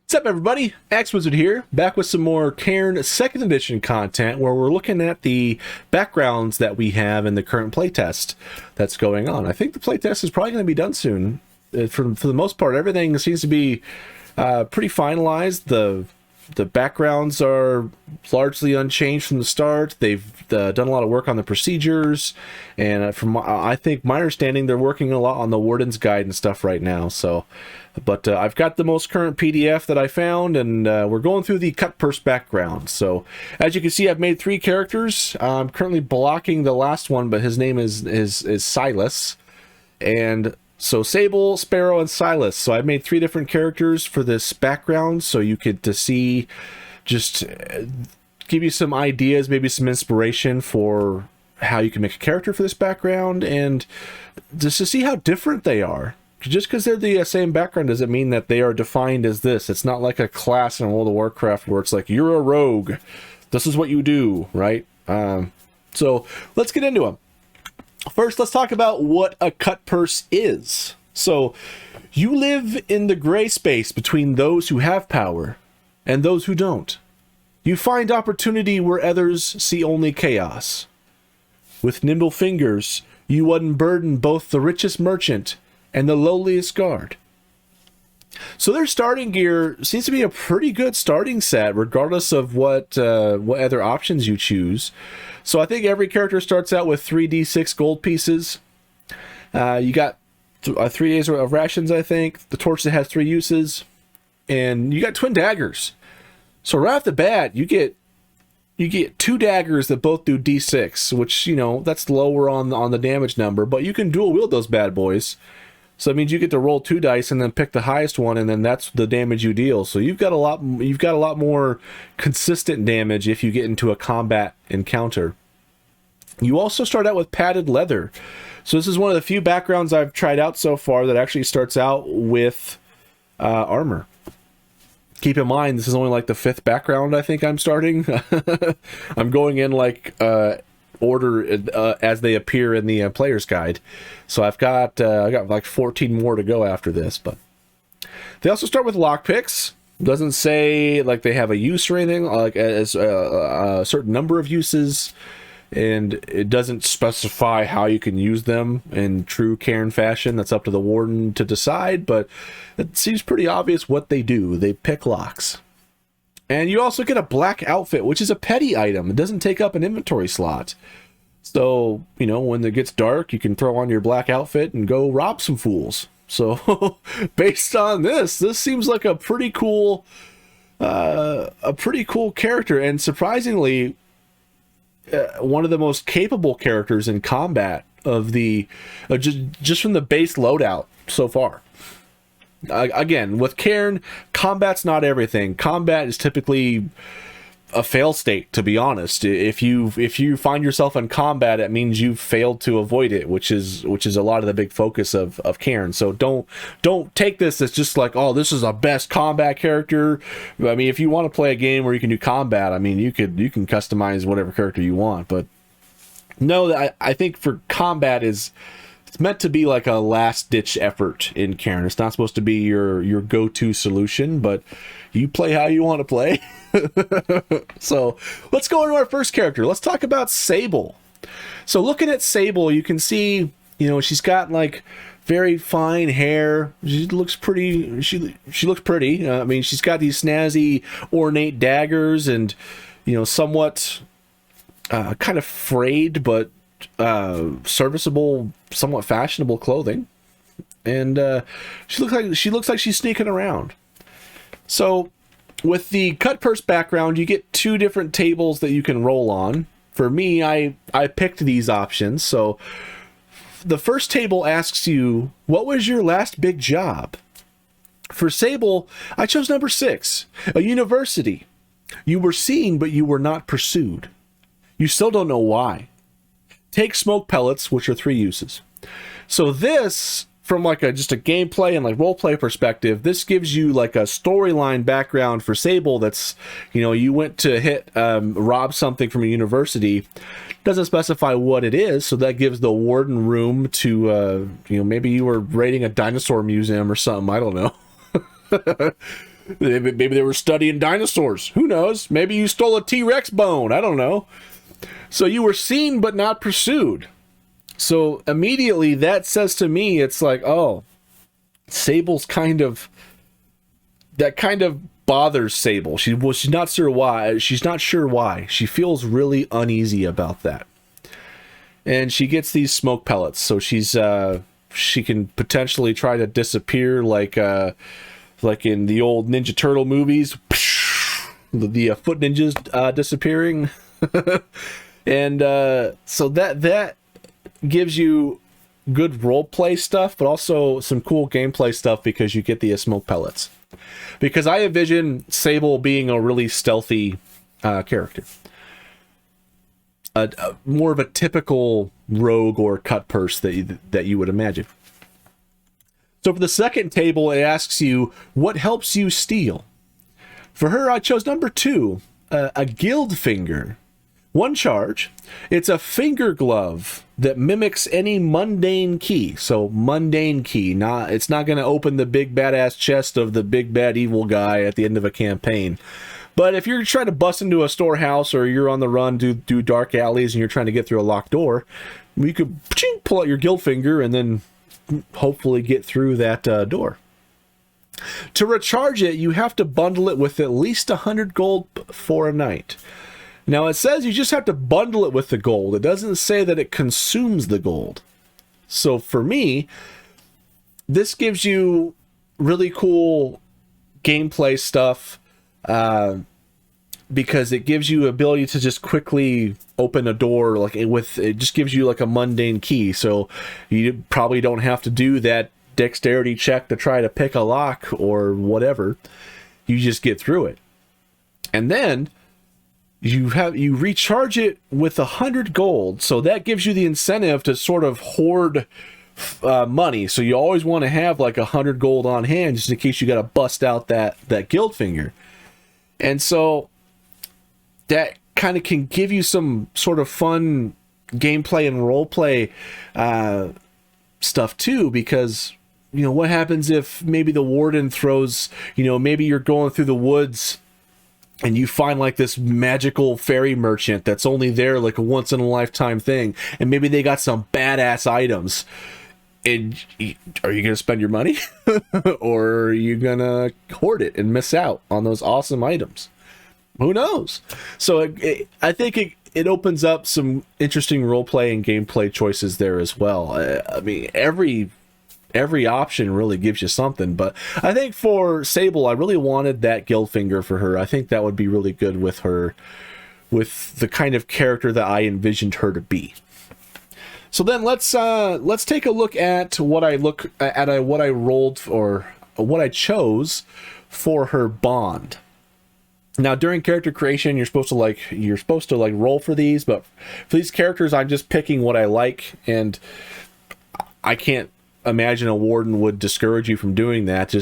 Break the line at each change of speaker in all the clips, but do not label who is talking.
What's up, everybody? Wizard here, back with some more Cairn 2nd edition content where we're looking at the backgrounds that we have in the current playtest that's going on. I think the playtest is probably going to be done soon. For the most part, everything seems to be pretty finalized. The backgrounds are largely unchanged from the start. They've done a lot of work on the procedures, and I think my understanding, they're working a lot on the Warden's Guide and stuff right now. So, but I've got the most current PDF that I found, and we're going through the Cutpurse background. So, as you can see, I've made 3 characters. I'm currently blocking the last one, but his name is Silas, and so Sable, Sparrow, and Silas. So I made 3 different characters for this background, so you could see, just give you some ideas, maybe some inspiration for how you can make a character for this background, and just to see how different they are. Just because they're the same background doesn't mean that they are defined as this. It's not like a class in World of Warcraft where it's like, you're a rogue, this is what you do, right? So let's get into them. First, let's talk about what a Cutpurse is. So, you live in the gray space between those who have power and those who don't. You find opportunity where others see only chaos. With nimble fingers, you unburden both the richest merchant and the lowliest guard. So their starting gear seems to be a pretty good starting set, regardless of what other options you choose. So I think every character starts out with 3d6 gold pieces. You got 3 days of rations, I think. The torch that has 3 uses, and you got twin daggers. So right off the bat, you get 2 daggers that both do d6, which, you know, that's lower on the damage number, but you can dual wield those bad boys. So that means you get to roll 2 dice and then pick the highest one, and then that's the damage you deal. So you've got a lot more consistent damage if you get into a combat encounter. You also start out with padded leather. So this is one of the few backgrounds I've tried out so far that actually starts out with armor. Keep in mind, this is only like the 5th background I think I'm starting. I'm going in like order as they appear in the player's guide. So I got like 14 more to go after this. But they also start with lockpicks. Doesn't say like they have a use or anything, like as a certain number of uses, and it doesn't specify how you can use them in true Cairn fashion. That's up to the warden to decide, but it seems pretty obvious what they do. They pick locks. And you also get a black outfit, which is a petty item. It doesn't take up an inventory slot. So, you know, when it gets dark, you can throw on your black outfit and go rob some fools. So, based on this seems like a pretty cool character. And surprisingly, one of the most capable characters in combat of the just from the base loadout so far. Again, with Cairn, combat's not everything. Combat is typically a fail state, to be honest. If you find yourself in combat, it means you've failed to avoid it, which is a lot of the big focus of Cairn. So don't take this as just like, oh, this is a best combat character. I mean, if you want to play a game where you can do combat, I mean, you can customize whatever character you want. But no, I think for combat it's meant to be like a last-ditch effort in Cairn. It's not supposed to be your go-to solution, but you play how you want to play. So let's go into our first character. Let's talk about Sable. So looking at Sable, you can see, you know, she's got like very fine hair. She looks pretty. She looks pretty. I mean, she's got these snazzy, ornate daggers, and, you know, somewhat kind of frayed but serviceable, somewhat fashionable clothing. And she looks like she's sneaking around. So with the Cutpurse background, you get 2 different tables that you can roll on. For me, I picked these options. So the first table asks you, what was your last big job? For Sable, I chose number 6, a university. You were seen, but you were not pursued. You still don't know why. Take smoke pellets, which are 3 uses. So this, from like just a gameplay and like roleplay perspective, this gives you like a storyline background for Sable. That's, you know, you went to rob something from a university. Doesn't specify what it is, so that gives the warden room to, you know, maybe you were raiding a dinosaur museum or something. I don't know. Maybe they were studying dinosaurs. Who knows? Maybe you stole a T-Rex bone. I don't know. So you were seen but not pursued. So immediately that says to me, it's like, oh, Sable's that kind of bothers Sable. She's not sure why. She's not sure why. She feels really uneasy about that. And she gets these smoke pellets. So she can potentially try to disappear like in the old Ninja Turtle movies. The foot ninjas disappearing. And so that gives you good roleplay stuff, but also some cool gameplay stuff because you get the smoke pellets. Because I envision Sable being a really stealthy character. More of a typical rogue or cutpurse that you would imagine. So for the second table, it asks you, what helps you steal? For her, I chose number 2, a guild finger. 1 charge. It's a finger glove that mimics any mundane key. So mundane key, it's not going to open the big badass chest of the big bad evil guy at the end of a campaign. But if you're trying to bust into a storehouse or you're on the run, do dark alleys, and you're trying to get through a locked door, you could pull out your guild finger and then hopefully get through that door. To recharge it, you have to bundle it with at least 100 gold for a night. Now it says you just have to bundle it with the gold. It doesn't say that it consumes the gold. So for me, this gives you really cool gameplay stuff because it gives you ability to just quickly open a door it just gives you like a mundane key. So you probably don't have to do that dexterity check to try to pick a lock or whatever. You just get through it. And then you recharge it with 100 gold, so that gives you the incentive to sort of hoard money. So you always want to have like 100 gold on hand just in case you got to bust out that guild finger. And so that kind of can give you some sort of fun gameplay and roleplay stuff too, because what happens if maybe the warden throws, maybe you're going through the woods and you find like this magical fairy merchant that's only there like a once in a lifetime thing, and maybe they got some badass items. And are you going to spend your money or are you going to hoard it and miss out on those awesome items? Who knows? So I think it opens up some interesting roleplay and gameplay choices there as well. I mean, every option really gives you something, but I think for Sable, I really wanted that guild finger for her. I think that would be really good with her, with the kind of character that I envisioned her to be. So then let's take a look at what I rolled or what I chose for her bond. Now during character creation, you're supposed to roll for these, but for these characters, I'm just picking what I like, and I can't imagine a warden would discourage you from doing that.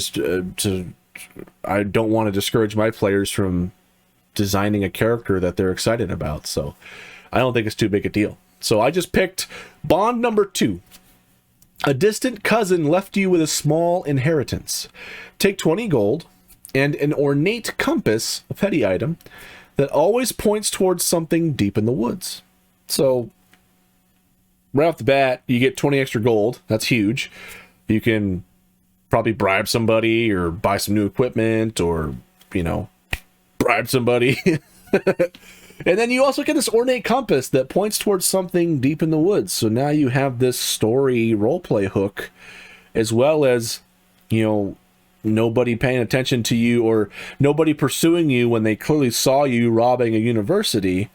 I don't want to discourage my players from designing a character that they're excited about, so I don't think it's too big a deal. So I just picked bond number 2. A distant cousin left you with a small inheritance. Take 20 gold and an ornate compass, a petty item, that always points towards something deep in the woods. So right off the bat, you get 20 extra gold. That's huge. You can probably bribe somebody or buy some new equipment or, bribe somebody. And then you also get this ornate compass that points towards something deep in the woods. So now you have this story roleplay hook, as well as, nobody paying attention to you or nobody pursuing you when they clearly saw you robbing a university.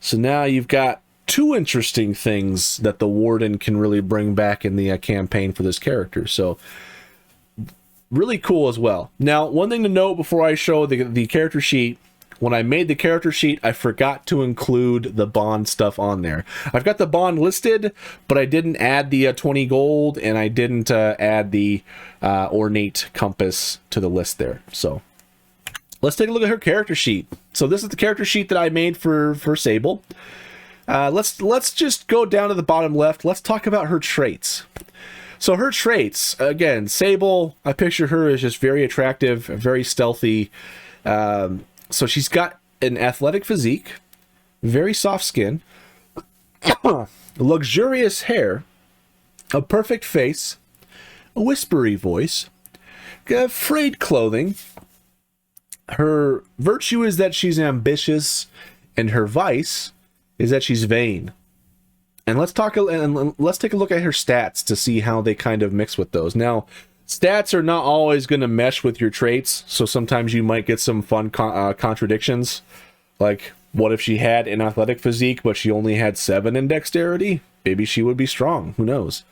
So now you've got 2 interesting things that the warden can really bring back in the campaign for this character. So really cool as well. Now, one thing to note before I show the character sheet, when I made the character sheet, I forgot to include the bond stuff on there. I've got the bond listed, but I didn't add the 20 gold, and I didn't add the ornate compass to the list there. So let's take a look at her character sheet. So this is the character sheet that I made for Sable. Let's just go down to the bottom left. Let's talk about her traits. So her traits, again, Sable, I picture her as just very attractive, very stealthy. So she's got an athletic physique, very soft skin, luxurious hair, a perfect face, a whispery voice, frayed clothing. Her virtue is that she's ambitious, and her vice is that she's vain. And let's take a look at her stats to see how they kind of mix with those. Now, stats are not always going to mesh with your traits, so sometimes you might get some fun contradictions. Like, what if she had an athletic physique, but she only had 7 in dexterity? Maybe she would be strong. Who knows?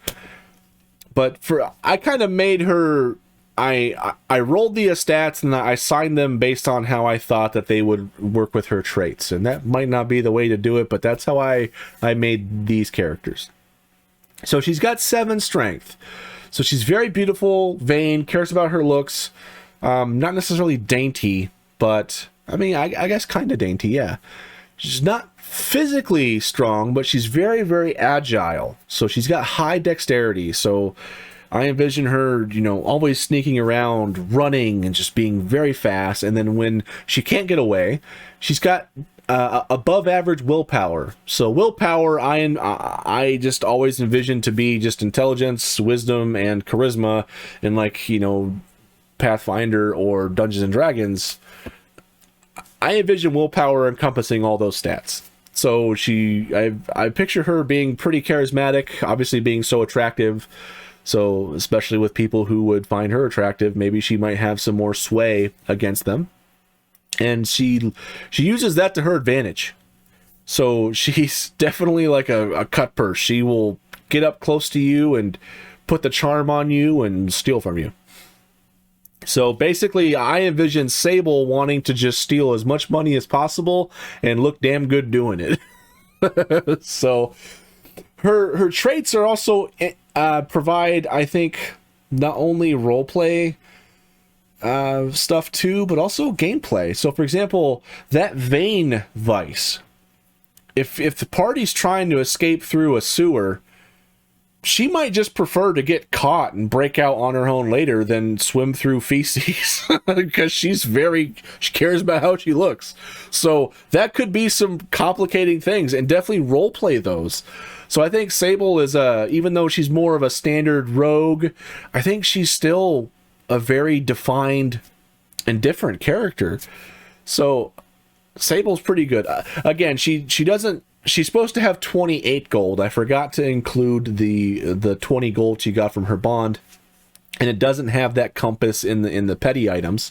But I kind of made her... I rolled the stats and I signed them based on how I thought that they would work with her traits. And that might not be the way to do it, but that's how I made these characters. So she's got 7 strength. So she's very beautiful, vain, cares about her looks. Not necessarily dainty, but I mean, I guess kind of dainty, yeah. She's not physically strong, but she's very, very agile. So she's got high dexterity. So I envision her, you know, always sneaking around, running, and just being very fast. And then when she can't get away, she's got above average willpower. So willpower, I just always envision to be just intelligence, wisdom, and charisma, and like, you know, Pathfinder or Dungeons and Dragons. I envision willpower encompassing all those stats. So I picture her being pretty charismatic, obviously being so attractive. So, especially with people who would find her attractive, maybe she might have some more sway against them. And she uses that to her advantage. So, she's definitely like a Cutpurse. She will get up close to you and put the charm on you and steal from you. So, basically, I envision Sable wanting to just steal as much money as possible and look damn good doing it. So, her traits are also... provide, I think, not only roleplay stuff too, but also gameplay. So, for example, that vain vice. If the party's trying to escape through a sewer, she might just prefer to get caught and break out on her own later than swim through feces because she cares about how she looks. So that could be some complicating things, and definitely roleplay those. So I think Sable is even though she's more of a standard rogue, I think she's still a very defined and different character. So Sable's pretty good. Again, she's supposed to have 28 gold. I forgot to include the 20 gold she got from her bond, and it doesn't have that compass in the petty items.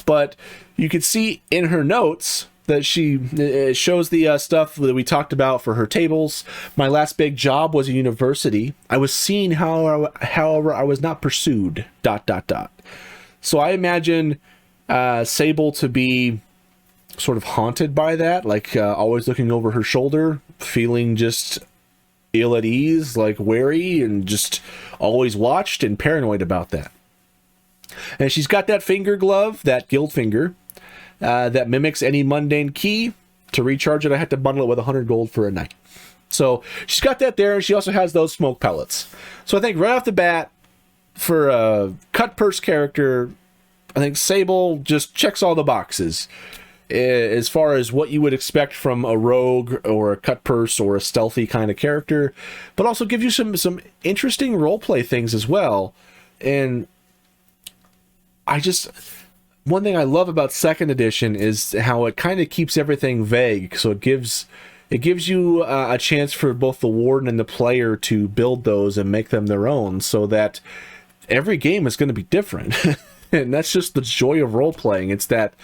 But you can see in her notes that it shows the stuff that we talked about for her tables. My last big job was a university. I was seen, however, I was not pursued, ... So I imagine Sable to be sort of haunted by that, like always looking over her shoulder, feeling just ill at ease, like wary, and just always watched and paranoid about that. And she's got that finger glove, that guild finger, that mimics any mundane key. To recharge it, I had to bundle it with 100 gold for a night. So she's got that there, and she also has those smoke pellets. So I think right off the bat, for a Cutpurse character, I think Sable just checks all the boxes as far as what you would expect from a rogue or a Cutpurse or a stealthy kind of character, but also gives you some interesting roleplay things as well. And one thing I love about 2nd edition is how it kind of keeps everything vague. So it gives you a chance for both the warden and the player to build those and make them their own, so that every game is going to be different. And that's just the joy of role-playing. It's that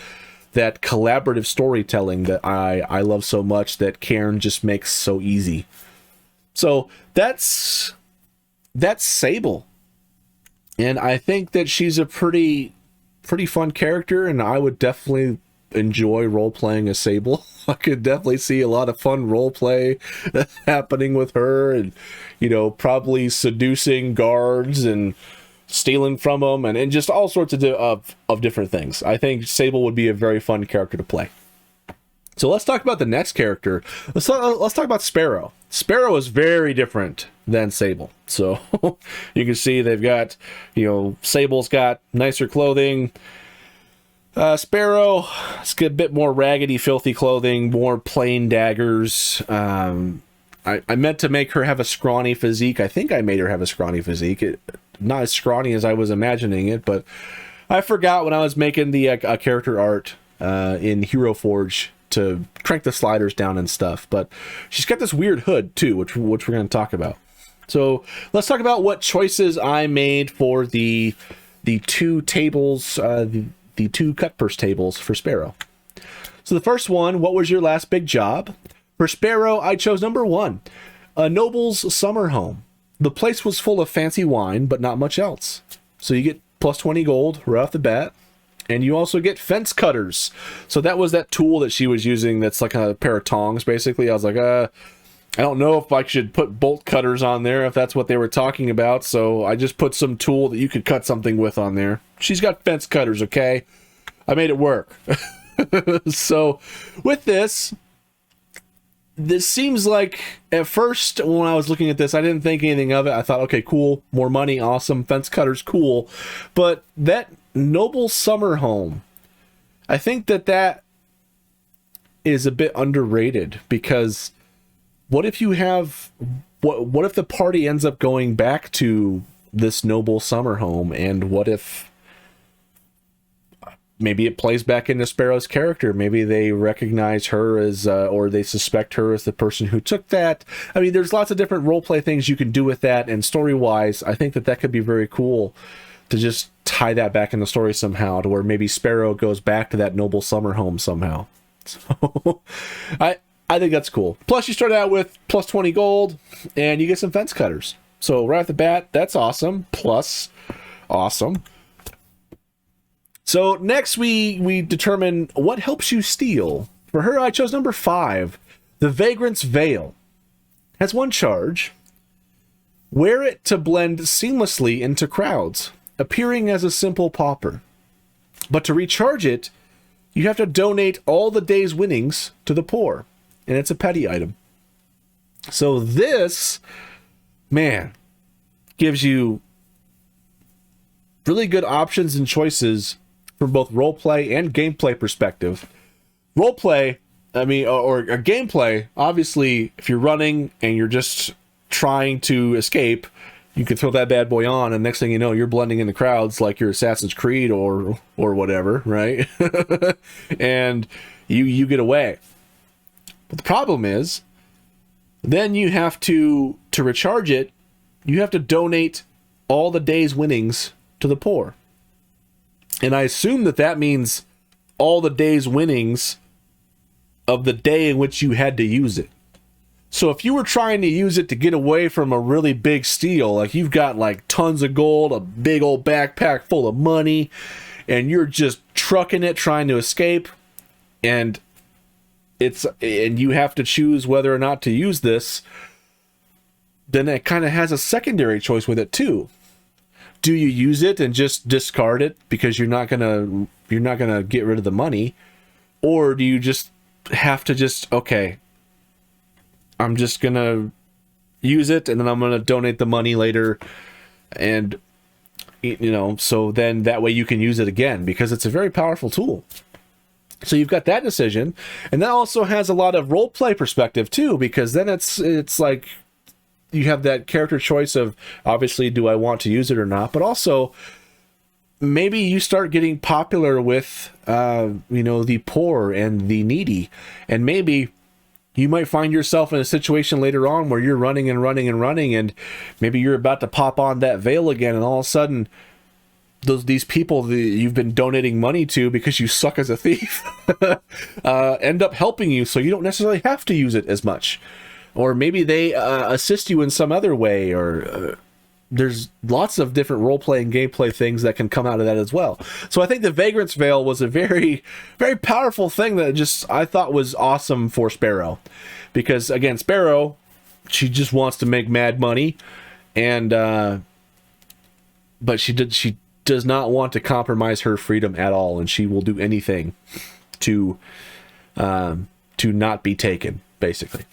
collaborative storytelling that I love so much, that Cairn just makes so easy. So that's Sable. And I think that she's a pretty fun character, and I would definitely enjoy role-playing as Sable. I could definitely see a lot of fun role-play happening with her, and, you know, probably seducing guards and stealing from them, and just all sorts of different things. I think Sable would be a very fun character to play. So let's talk about the next character. Let's talk about Sparrow. Sparrow is very different than Sable. So you can see they've got, Sable's got nicer clothing. Sparrow, it's got a bit more raggedy, filthy clothing, more plain daggers. I meant to make her have a scrawny physique. I think I made her have a scrawny physique. Not as scrawny as I was imagining it, but I forgot when I was making the character art in Hero Forge to crank the sliders down and stuff. But she's got this weird hood too, which we're going to talk about. So let's talk about what choices I made for the two tables, the two Cutpurse tables for Sparrow. So the first one, what was your last big job? For Sparrow, I chose number 1, a noble's summer home. The place was full of fancy wine, but not much else. So you get plus 20 gold right off the bat. And you also get fence cutters. So that was that tool that she was using that's like a pair of tongs, basically. I was like, I don't know if I should put bolt cutters on there, if that's what they were talking about. So I just put some tool that you could cut something with on there. She's got fence cutters, okay? I made it work. So with this seems like, at first when I was looking at this, I didn't think anything of it. I thought, okay, cool, more money, awesome, fence cutters, cool. But that noble summer home, I think that is a bit underrated, because what if you have, what if the party ends up going back to this noble summer home, and what if maybe it plays back into Sparrow's character? Maybe they recognize her as, or they suspect her as the person who took that. I mean, there's lots of different roleplay things you can do with that, and story-wise, I think that could be very cool to just tie that back in the story somehow, to where maybe Sparrow goes back to that noble summer home somehow. So I think that's cool. Plus, you start out with plus 20 gold, and you get some fence cutters. So right off the bat, that's awesome. Plus, awesome. So next we determine what helps you steal. For her, I chose number 5, the Vagrant's Veil. Has 1 charge. Wear it to blend seamlessly into crowds, appearing as a simple pauper. But to recharge it, you have to donate all the day's winnings to the poor. And it's a petty item. So this, man, gives you really good options and choices from both roleplay and gameplay perspective. Roleplay, I mean, or gameplay, obviously, if you're running and you're just trying to escape, you can throw that bad boy on, and next thing you know, you're blending in the crowds like you're Assassin's Creed or whatever, right? And you get away. But the problem is, then you have to recharge it, you have to donate all the day's winnings to the poor. And I assume that means all the day's winnings of the day in which you had to use it. So if you were trying to use it to get away from a really big steal, like you've got like tons of gold, a big old backpack full of money, and you're just trucking it trying to escape, and you have to choose whether or not to use this, then it kind of has a secondary choice with it too. Do you use it and just discard it because you're not gonna get rid of the money, or do you just have to okay, I'm just gonna use it and then I'm gonna donate the money later, and so then that way you can use it again, because it's a very powerful tool. So you've got that decision, and that also has a lot of roleplay perspective too, because then it's like you have that character choice of, obviously, do I want to use it or not? But also, maybe you start getting popular with, the poor and the needy. And maybe you might find yourself in a situation later on where you're running and running and running, and maybe you're about to pop on that veil again, and all of a sudden, these people that you've been donating money to because you suck as a thief end up helping you, so you don't necessarily have to use it as much. Or maybe they assist you in some other way, or there's lots of different role-play and gameplay things that can come out of that as well. So I think the Vagrant's Veil was a very, very powerful thing that I thought was awesome for Sparrow. Because, again, Sparrow, she just wants to make mad money, and but she does not want to compromise her freedom at all, and she will do anything to to not be taken, basically.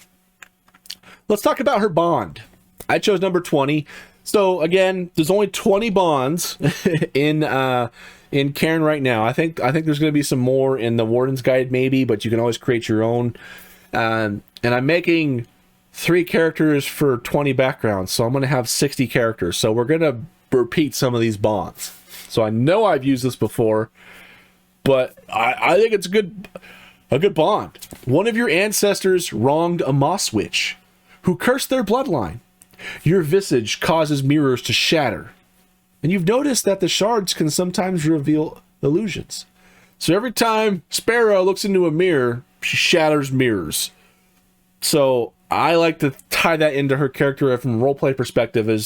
Let's talk about her bond. I chose number 20. So again, there's only 20 bonds in Cairn right now. I think there's going to be some more in the Warden's Guide maybe, but you can always create your own. And I'm making 3 characters for 20 backgrounds, so I'm going to have 60 characters. So we're going to repeat some of these bonds. So I know I've used this before, but I think it's a good bond. One of your ancestors wronged a moss witch who cursed their bloodline. Your visage causes mirrors to shatter. And you've noticed that the shards can sometimes reveal illusions. So every time Sparrow looks into a mirror, she shatters mirrors. So I like to tie that into her character from a roleplay perspective as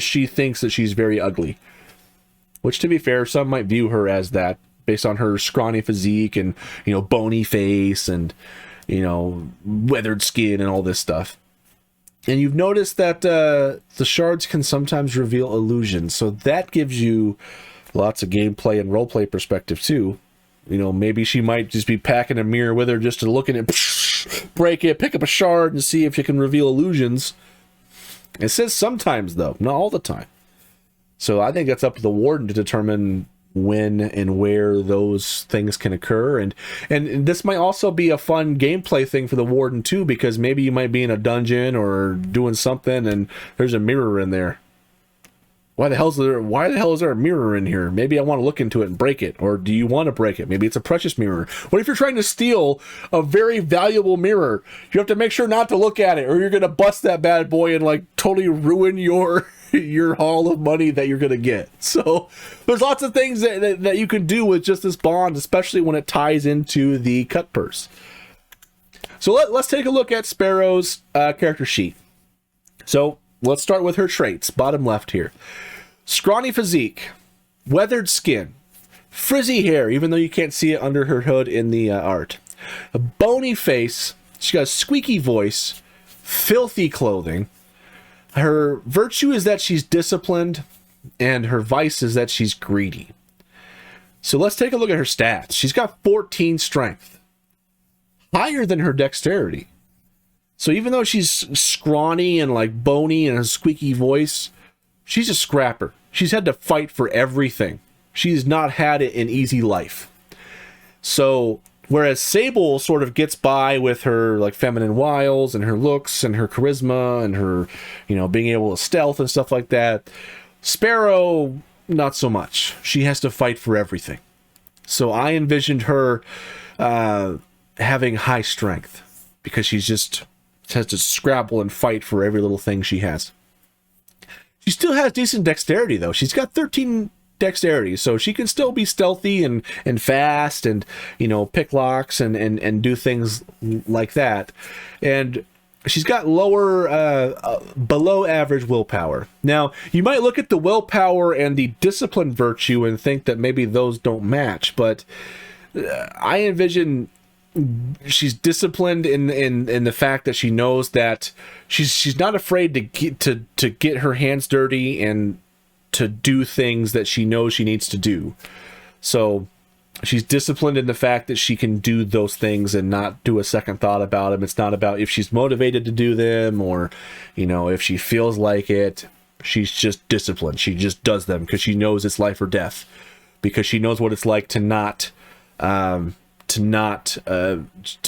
she thinks that she's very ugly. Which, to be fair, some might view her as that based on her scrawny physique and, bony face and, weathered skin and all this stuff. And you've noticed that the shards can sometimes reveal illusions. So that gives you lots of gameplay and roleplay perspective too. Maybe she might just be packing a mirror with her just to look in it, break it, pick up a shard and see if you can reveal illusions. It says sometimes though, not all the time. So I think that's up to the Warden to determine when and where those things can occur, and this might also be a fun gameplay thing for the Warden too, because maybe you might be in a dungeon or doing something and there's a mirror in there. Why the hell is there a mirror in here? Maybe I want to look into it and break it. Or do you want to break it? Maybe it's a precious mirror. What if you're trying to steal a very valuable mirror? You have to make sure not to look at it, or you're gonna bust that bad boy and like totally ruin your haul of money that you're gonna get. So there's lots of things that you can do with just this bond, especially when it ties into the Cutpurse. So let's take a look at Sparrow's character sheet. So let's start with her traits, bottom left here. Scrawny physique, weathered skin, frizzy hair, even though you can't see it under her hood in the art. A bony face, she got a squeaky voice, filthy clothing. Her virtue is that she's disciplined, and her vice is that she's greedy. So let's take a look at her stats. She's got 14 strength, higher than her dexterity. So even though she's scrawny and like bony and a squeaky voice, she's a scrapper. She's had to fight for everything. She's not had it an easy life. So whereas Sable sort of gets by with her like feminine wiles and her looks and her charisma and her, being able to stealth and stuff like that, Sparrow, not so much. She has to fight for everything. So I envisioned her having high strength because she's just has to scrabble and fight for every little thing she has. She still has decent dexterity though. She's got 13 dexterity, so she can still be stealthy and fast and pick locks and do things like that. And she's got lower below average willpower. Now you might look at the willpower and the discipline virtue and think that maybe those don't match, but I envision she's disciplined in the fact that she knows that she's not afraid to get her hands dirty and to do things that she knows she needs to do. So she's disciplined in the fact that she can do those things and not do a second thought about them. It's not about if she's motivated to do them or if she feels like it. She's just disciplined. She just does them because she knows it's life or death, because she knows what it's like to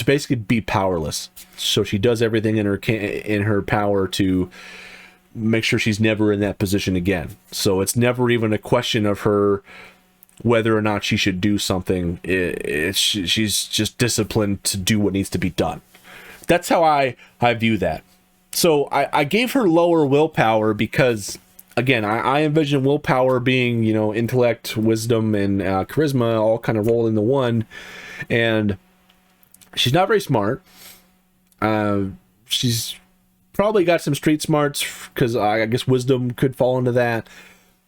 basically be powerless. So she does everything in her power to make sure she's never in that position again. So it's never even a question of her whether or not she should do something. She's just disciplined to do what needs to be done. That's how I view that. So I gave her lower willpower because, again, I envision willpower being, intellect, wisdom, and charisma all kind of roll into one. And she's not very smart. She's probably got some street smarts because I guess wisdom could fall into that.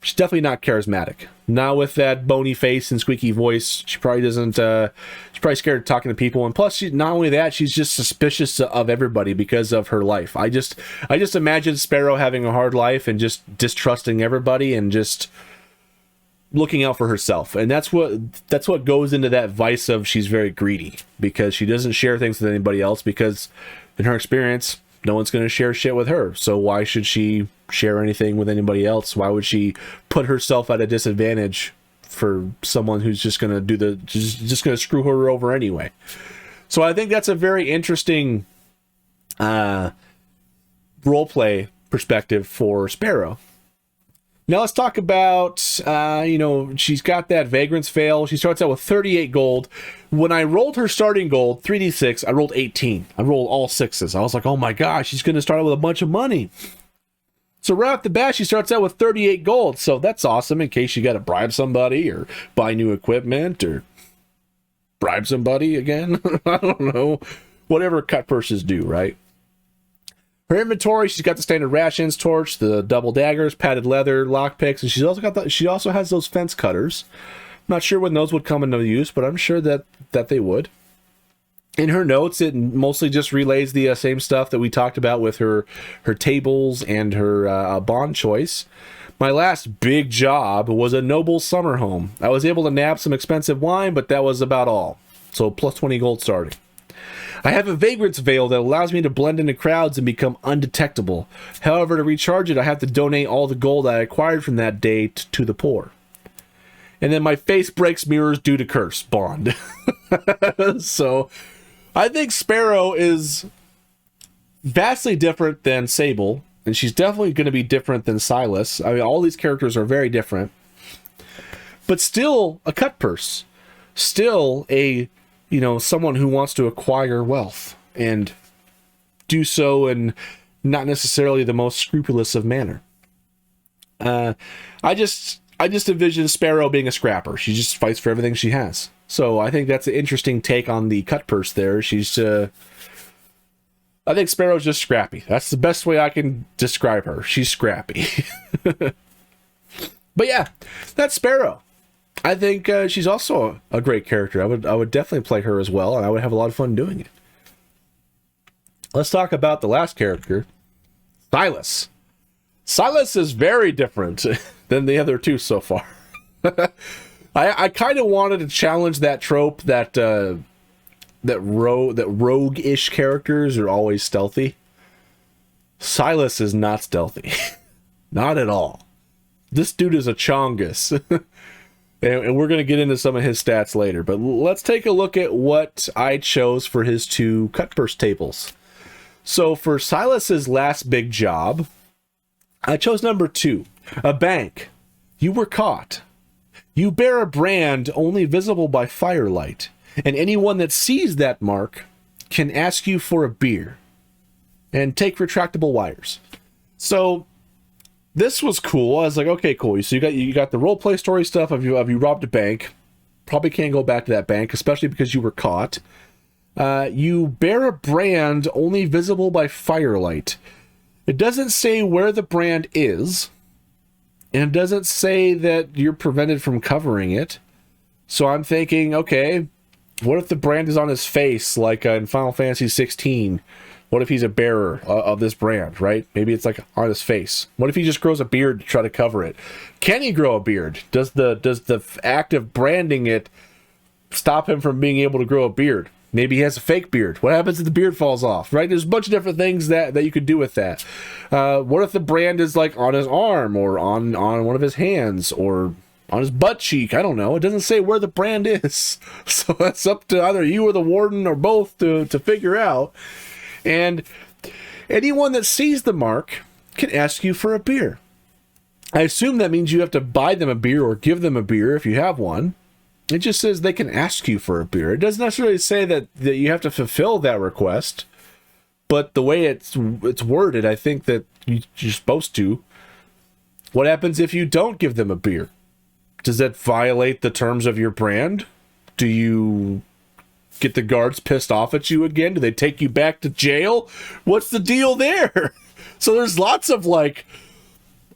She's definitely not charismatic. Not with that bony face and squeaky voice. She probably doesn't. She's probably scared of talking to people. And plus, not only that, she's just suspicious of everybody because of her life. I just imagine Sparrow having a hard life and just distrusting everybody and just looking out for herself, and that's what goes into that vice of she's very greedy, because she doesn't share things with anybody else, because in her experience no one's going to share shit with her, so why should she share anything with anybody else? Why would she put herself at a disadvantage for someone who's just going to just going to screw her over anyway? So I think that's a very interesting roleplay perspective for Sparrow. Now let's talk about, she's got that Vagrant's Veil. She starts out with 38 gold. When I rolled her starting gold, 3d6, I rolled 18. I rolled all sixes. I was like, oh my gosh, she's going to start out with a bunch of money. So right off the bat, she starts out with 38 gold. So that's awesome in case you got to bribe somebody or buy new equipment or bribe somebody again. I don't know. Whatever Cutpurses do, right? Her inventory, she's got the standard rations torch, the double daggers, padded leather, lockpicks, and she also has those fence cutters. I'm not sure when those would come into use, but I'm sure that they would. In her notes, it mostly just relays the same stuff that we talked about with her tables and her bond choice. My last big job was a noble summer home. I was able to nab some expensive wine, but that was about all. So plus 20 gold starting. I have a Vagrant's Veil that allows me to blend into crowds and become undetectable. However, to recharge it, I have to donate all the gold I acquired from that day to the poor. And then my face breaks mirrors due to curse bond. So I think Sparrow is vastly different than Sable, and she's definitely going to be different than Silas. I mean, all these characters are very different, but still a Cutpurse, still a someone who wants to acquire wealth and do so in not necessarily the most scrupulous of manner. I just envision Sparrow being a scrapper. She just fights for everything she has. So I think that's an interesting take on the Cutpurse there. I think Sparrow's just scrappy. That's the best way I can describe her. She's scrappy. But yeah, that's Sparrow. I think she's also a great character. I would definitely play her as well, and I would have a lot of fun doing it. Let's talk about the last character, Silas. Silas is very different than the other two so far. I kind of wanted to challenge that trope that rogue-ish characters are always stealthy. Silas is not stealthy. Not at all. This dude is a chongus. And we're going to get into some of his stats later. But let's take a look at what I chose for his two Cutpurse tables. So for Silas's last big job, I chose number 2. A bank. You were caught. You bear a brand only visible by firelight. And anyone that sees that mark can ask you for a beer. And take retractable wires. So this was cool. I was like, okay, cool. So you got the roleplay story stuff of you robbed a bank. Probably can't go back to that bank, especially because you were caught. You bear a brand only visible by firelight. It doesn't say where the brand is, and it doesn't say that you're prevented from covering it. So I'm thinking, okay, what if the brand is on his face, like in Final Fantasy 16? What if he's a bearer of this brand, right? Maybe it's like on his face. What if he just grows a beard to try to cover it? Can he grow a beard? Does the act of branding it stop him from being able to grow a beard? Maybe he has a fake beard. What happens if the beard falls off, right? There's a bunch of different things that you could do with that. What if the brand is like on his arm or on one of his hands or on his butt cheek? I don't know. It doesn't say where the brand is. So that's up to either you or the warden or both to figure out. And anyone that sees the mark can ask you for a beer. I assume that means you have to buy them a beer or give them a beer if you have one. It just says they can ask you for a beer. It doesn't necessarily say that you have to fulfill that request. But the way it's worded, I think that you're supposed to. What happens if you don't give them a beer? Does that violate the terms of your brand? Do you get the guards pissed off at you again? Do they take you back to jail? What's the deal there? So there's lots of like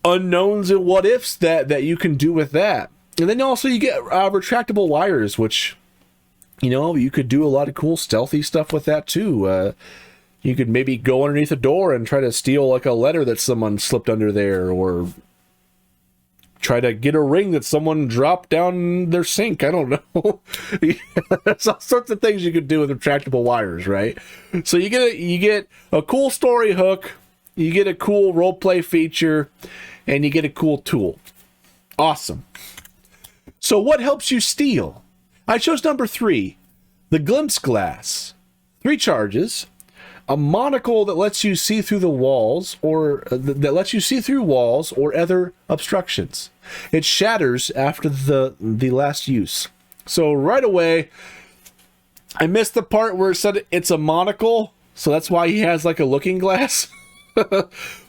unknowns and what ifs that you can do with that. And then also you get retractable wires, which, you could do a lot of cool stealthy stuff with that too. You could maybe go underneath a door and try to steal like a letter that someone slipped under there, or try to get a ring that someone dropped down their sink. I don't know. There's all sorts of things you could do with retractable wires, right? So you get a cool story hook, you get a cool roleplay feature, and you get a cool tool. Awesome. So what helps you steal? I chose number 3, the glimpse glass. 3 charges. A monocle that lets you see through the walls, or that lets you see through walls or other obstructions. It shatters after the last use. So right away, I missed the part where it said it's a monocle, so that's why he has like a looking glass.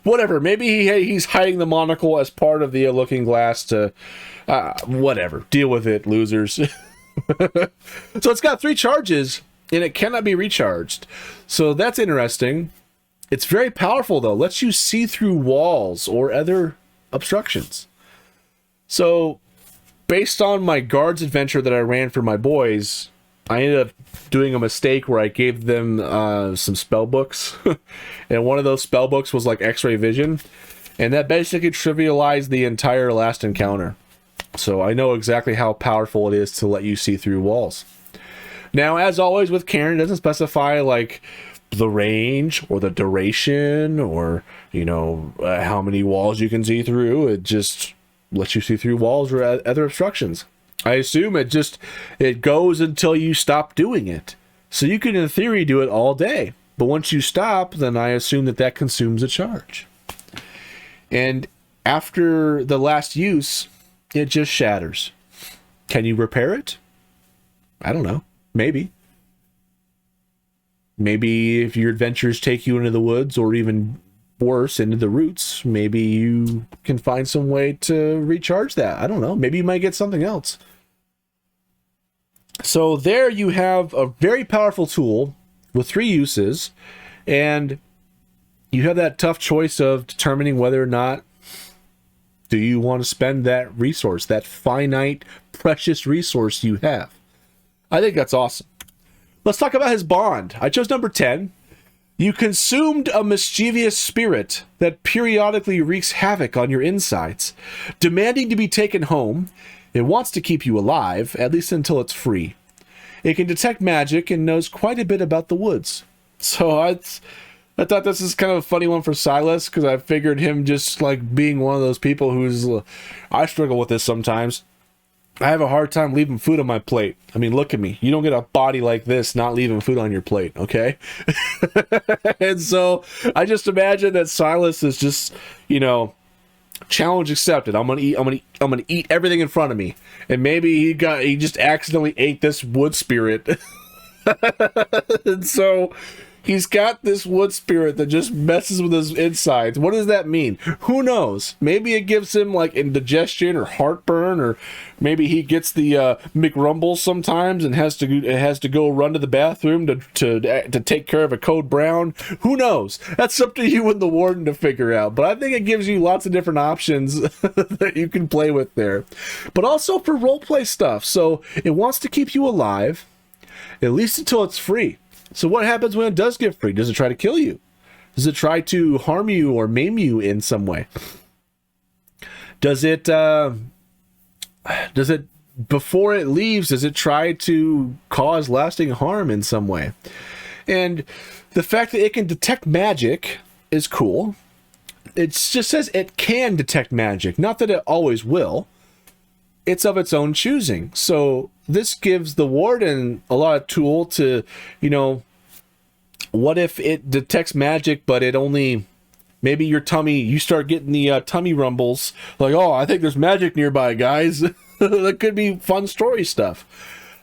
Whatever, maybe he's hiding the monocle as part of the looking glass to whatever, deal with it, losers. So it's got 3 charges, and it cannot be recharged. So that's interesting. It's very powerful, though. Lets you see through walls or other obstructions. So, based on my guards adventure that I ran for my boys, I ended up doing a mistake where I gave them some spell books. And one of those spell books was like X-ray vision. And that basically trivialized the entire last encounter. So I know exactly how powerful it is to let you see through walls. Now, as always with Cairn, it doesn't specify like the range or the duration or, you know, how many walls you can see through. It just lets you see through walls or other obstructions. I assume it goes until you stop doing it. So you can, in theory, do it all day. But once you stop, then I assume that consumes a charge. And after the last use, it just shatters. Can you repair it? I don't know. Maybe. Maybe if your adventures take you into the woods, or even worse, into the roots, maybe you can find some way to recharge that. I don't know. Maybe you might get something else. So there you have a very powerful tool with 3 uses, and you have that tough choice of determining whether or not do you want to spend that resource, that finite, precious resource you have. I think that's awesome. Let's talk about his bond. I chose number 10. You consumed a mischievous spirit that periodically wreaks havoc on your insides, demanding to be taken home. It wants to keep you alive, at least until it's free. It can detect magic and knows quite a bit about the woods. So I thought this is kind of a funny one for Silas, because I figured him just like being one of those people who's... I struggle with this sometimes. I have a hard time leaving food on my plate. I mean, look at me. You don't get a body like this not leaving food on your plate, okay? And so I just imagine that Silas is just, you know, challenge accepted. I'm gonna eat everything in front of me. And maybe he just accidentally ate this wood spirit. And so he's got this wood spirit that just messes with his insides. What does that mean? Who knows? Maybe it gives him like indigestion or heartburn, or maybe he gets the McRumbles sometimes and has to go run to the bathroom to take care of a code brown. Who knows? That's up to you and the warden to figure out. But I think it gives you lots of different options that you can play with there. But also for roleplay stuff. So it wants to keep you alive, at least until it's free. So what happens when it does get free? Does it try to kill you? Does it try to harm you or maim you in some way? Does it, before it leaves, does it try to cause lasting harm in some way? And the fact that it can detect magic is cool. It just says it can detect magic, not that it always will. It's of its own choosing. So this gives the warden a lot of tool to, you know, what if it detects magic, but it only, maybe your tummy, you start getting the tummy rumbles, like, oh, I think there's magic nearby, guys. That could be fun story stuff.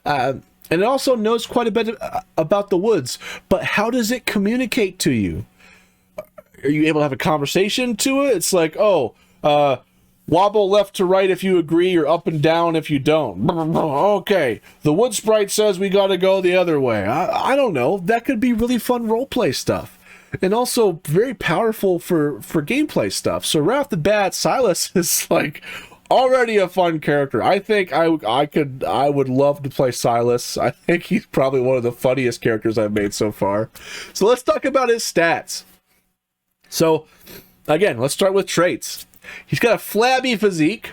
And it also knows quite a bit about the woods, but how does it communicate to you? Are you able to have a conversation to it? It's like, oh, wobble left to right if you agree, or up and down if you don't. Okay, the wood sprite says we gotta go the other way. I don't know. That could be really fun roleplay stuff. And also very powerful for gameplay stuff. So right off the bat, Silas is like already a fun character. I think I would love to play Silas. I think he's probably one of the funniest characters I've made so far. So let's talk about his stats. So again, let's start with traits. He's got a flabby physique,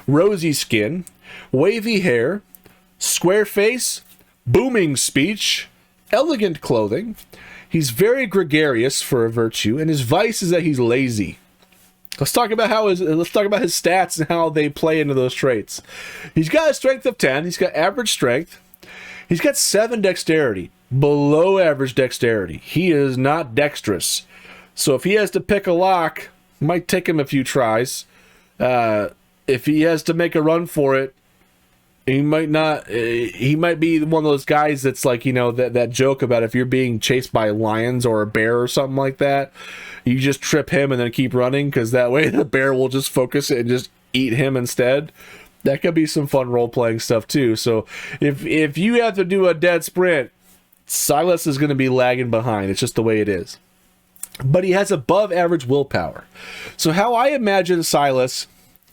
rosy skin, wavy hair, square face, booming speech, elegant clothing. He's very gregarious for a virtue, and his vice is that he's lazy. Let's talk about his stats and how they play into those traits. He's got a strength of 10. He's got average strength. He's got 7 dexterity, below average dexterity. He is not dexterous. So if he has to pick a lock, it might take him a few tries. If he has to make a run for it, he might not. He might be one of those guys that's like, you know, that joke about if you're being chased by lions or a bear or something like that, you just trip him and then keep running, because that way the bear will just focus it and just eat him instead. That could be some fun role-playing stuff too. So if you have to do a dead sprint, Silas is going to be lagging behind. It's just the way it is. But he has above average willpower. So how I imagine Silas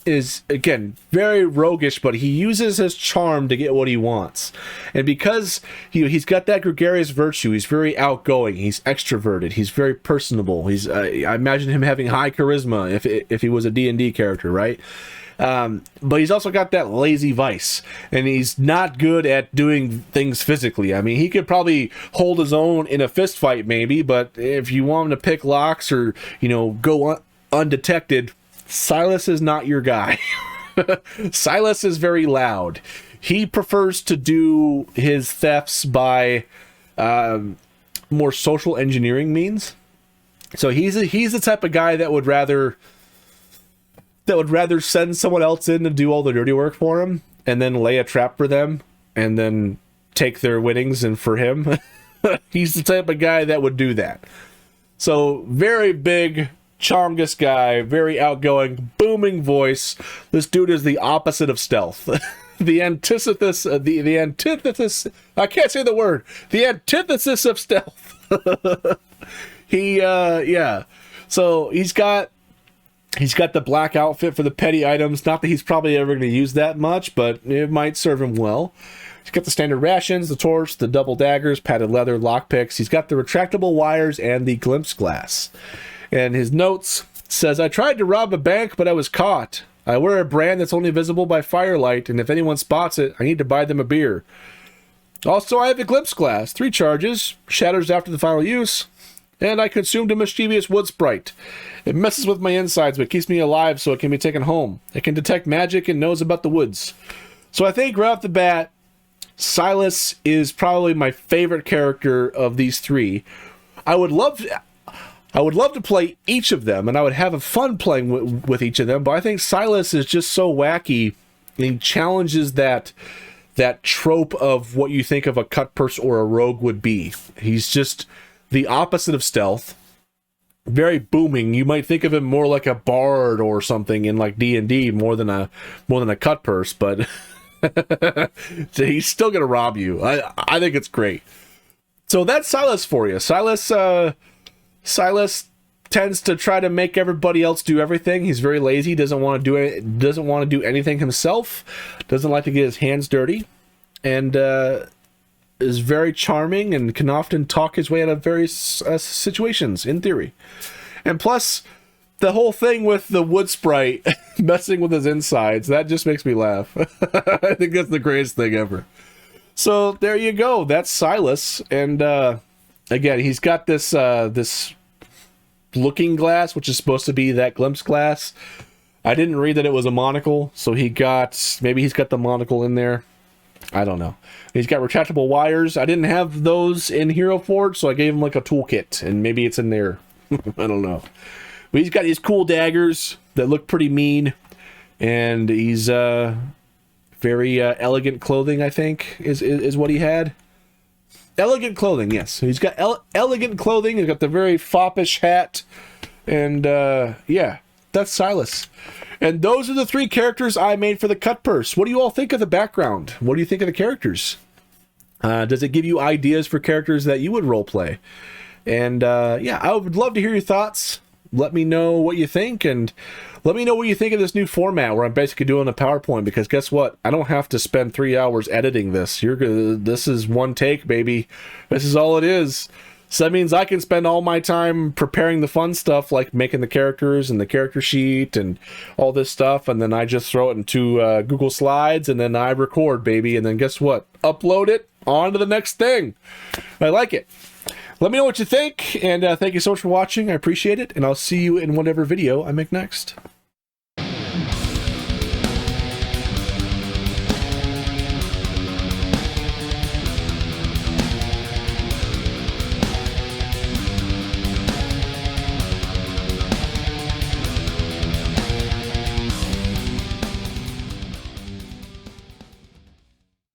is, again, very roguish, but he uses his charm to get what he wants. And because he's got that gregarious virtue, he's very outgoing, he's extroverted, he's very personable. I imagine him having high charisma if he was a D&D character, right? But he's also got that lazy vice, and he's not good at doing things physically. I mean, he could probably hold his own in a fist fight maybe, but if you want him to pick locks or, you know, go undetected, Silas is not your guy. Silas is very loud. He prefers to do his thefts by more social engineering means. So he's the type of guy that would rather send someone else in to do all the dirty work for him and then lay a trap for them and then take their winnings. And for him, he's the type of guy that would do that. So very big, Chongus guy, very outgoing, booming voice. This dude is the opposite of stealth. The antithesis, the antithesis, I can't say the word, the antithesis of stealth. So he's got the black outfit for the petty items. Not that he's probably ever going to use that much, but it might serve him well. He's got the standard rations, the torch, the double daggers, padded leather, lockpicks. He's got the retractable wires and the glimpse glass. And his notes says, I tried to rob a bank, but I was caught. I wear a brand that's only visible by firelight, and if anyone spots it, I need to buy them a beer. Also, I have a glimpse glass, 3 charges, shatters after the final use, and I consumed a mischievous wood sprite. It messes with my insides, but keeps me alive so it can be taken home. It can detect magic and knows about the woods. So I think right off the bat, Silas is probably my favorite character of these 3. I would love to play each of them, and I would have a fun playing with each of them, but I think Silas is just so wacky, and he challenges that trope of what you think of a Cutpurse or a rogue would be. He's just the opposite of stealth, very booming. You might think of him more like a bard or something in like D&D more than a Cutpurse, but he's still gonna rob you. I think it's great. So that's Silas for you. Silas tends to try to make everybody else do everything. He's very lazy, doesn't want to do anything himself, doesn't like to get his hands dirty, and is very charming and can often talk his way out of various situations, in theory. And plus, the whole thing with the wood sprite messing with his insides, that just makes me laugh. I think that's the greatest thing ever. So there you go. That's Silas. And again, he's got this looking glass, which is supposed to be that glimpse glass. I didn't read that it was a monocle, so maybe he's got the monocle in there. I don't know. He's got retractable wires. I didn't have those in Hero Forge, so I gave him like a toolkit, and maybe it's in there. I don't know. But he's got these cool daggers that look pretty mean, and he's very elegant clothing, I think, is what he had. Elegant clothing, yes. He's got elegant clothing. He's got the very foppish hat, and yeah, that's Silas. And those are the 3 characters I made for the Cutpurse. What do you all think of the background? What do you think of the characters? Does it give you ideas for characters that you would roleplay? And yeah, I would love to hear your thoughts. Let me know what you think, and let me know what you think of this new format where I'm basically doing a PowerPoint, because guess what? I don't have to spend 3 hours editing this. This is one take, baby. This is all it is. So that means I can spend all my time preparing the fun stuff, like making the characters and the character sheet and all this stuff, and then I just throw it into Google Slides, and then I record, baby, and then guess what? Upload it on to the next thing. I like it. Let me know what you think, and thank you so much for watching. I appreciate it, and I'll see you in whatever video I make next.